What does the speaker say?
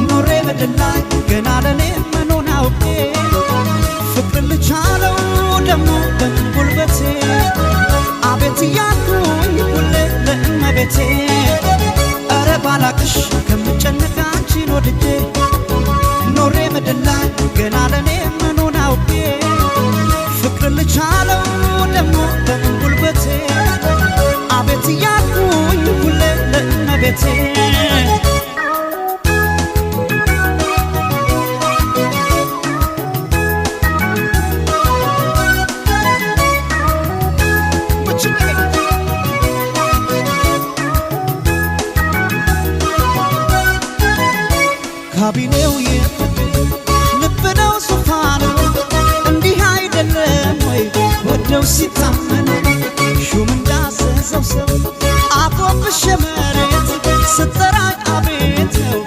ኖሬ በደላይ ገና ለኔ መኖን አውቄ ፍቅር ልቻለው ደሞ በጉልበቴ አቤት ያልኩኝ ሁሌ ለእመቤቴ ኧረ ባላቅሽ ከምጨነቅ አንቺን ወድጄ ኖሬ በደላይ ገና ለኔ መኖን አውቄ ፍቅር ልቻለው ደሞ በጉልበቴ አቤት ያልኩኝ ሁሌ ለእመቤቴ ካቢኔው የፍቅር ልብ ነው ዙፋኑ እንዲህ አይደለም ወይ ወደው ሲታመኑ ሹም እንዳሰሰው ሰው አቆብሽ መሬት ስትጠራኝ አቤት ነው